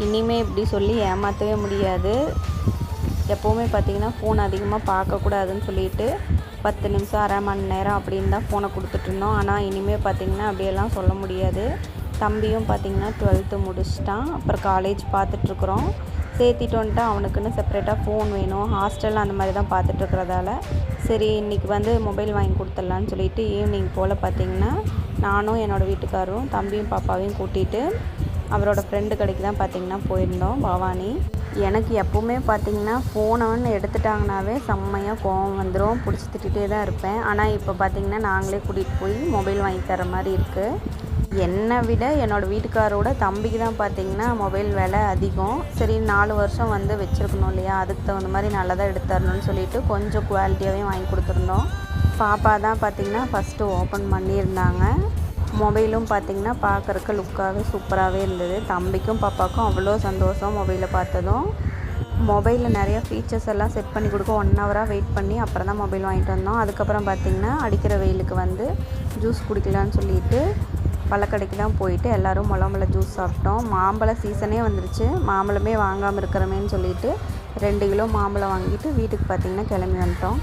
இனிமே இப்படி சொல்லி ஏமாற்றவே முடியாது. எப்போவுமே பார்த்திங்கன்னா ஃபோன் அதிகமாக பார்க்கக்கூடாதுன்னு சொல்லிட்டு 10 நிமிஷம் அரை மணி நேரம் அப்படின்னு தான் ஃபோனை கொடுத்துட்ருந்தோம். ஆனால் இனிமேல் பார்த்திங்கன்னா அப்படியெல்லாம் சொல்ல முடியாது. தம்பியும் பார்த்திங்கன்னா 12th முடிச்சிட்டான். அப்புறம் காலேஜ் பார்த்துட்ருக்குறோம். சேர்த்திட்டு வந்துட்டு அவனுக்குன்னு செப்பரேட்டாக ஃபோன் வேணும். ஹாஸ்டல் அந்த மாதிரி தான் பார்த்துட்ருக்கிறதால சரி இன்றைக்கி வந்து மொபைல் வாங்கி கொடுத்துட்லான்னு சொல்லிட்டு ஈவினிங் போல் பார்த்திங்கன்னா நானும் என்னோடய வீட்டுக்காரரும் தம்பியும் பாப்பாவையும் கூட்டிகிட்டு அவரோட ஃப்ரெண்டு கடைக்கு தான் பார்த்திங்கன்னா போயிருந்தோம், பவானி. எனக்கு எப்போவுமே பார்த்திங்கன்னா ஃபோனை எடுத்துட்டாங்கனாவே செம்மையாக கோவம் வந்துடும், பிடிச்சி திட்டிகிட்டே தான் இருப்பேன். ஆனால் இப்போ பார்த்திங்கன்னா நாங்களே கூட்டிகிட்டு போய் மொபைல் வாங்கி தர மாதிரி இருக்குது. என்னை விட என்னோடய வீட்டுக்காரோட தம்பிக்கு தான் பார்த்திங்கன்னா மொபைல் விலை அதிகம். சரி 4 வருஷம் வந்து வச்சுருக்கணும் இல்லையா, அதுக்கு தகுந்த மாதிரி நல்லதாக எடுத்து தரணும்னு சொல்லிட்டு கொஞ்சம் குவாலிட்டியாகவே வாங்கி கொடுத்துருந்தோம். பாப்பா தான் பார்த்திங்கன்னா ஃபஸ்ட்டு ஓப்பன் பண்ணியிருந்தாங்க. மொபைலும் பார்த்திங்கன்னா பார்க்குறக்கு லுக்காகவே சூப்பராகவே இருந்தது. தம்பிக்கும் பாப்பாவுக்கும் அவ்வளோ சந்தோஷம் மொபைலை பார்த்ததும். மொபைலில் நிறைய ஃபீச்சர்ஸ் எல்லாம் செட் பண்ணி கொடுக்க 1 ஹவராக வெயிட் பண்ணி அப்புறம் தான் மொபைல் வாங்கிட்டு வந்தோம். அதுக்கப்புறம் பார்த்திங்கன்னா அடிக்கிற வெயிலுக்கு வந்து ஜூஸ் குடிக்கலான்னு சொல்லிட்டு பழக்கடைக்கு தான் போயிட்டு எல்லோரும் முளம்பழ ஜூஸ் சாப்பிட்டோம். மாம்பழ சீசனே வந்துருச்சு, மாம்பழமே வாங்காமல் இருக்கிறோமேன்னு சொல்லிட்டு 2 கிலோ மாம்பழம் வாங்கிட்டு வீட்டுக்கு பார்த்திங்கன்னா கிளம்பி வந்துட்டோம்.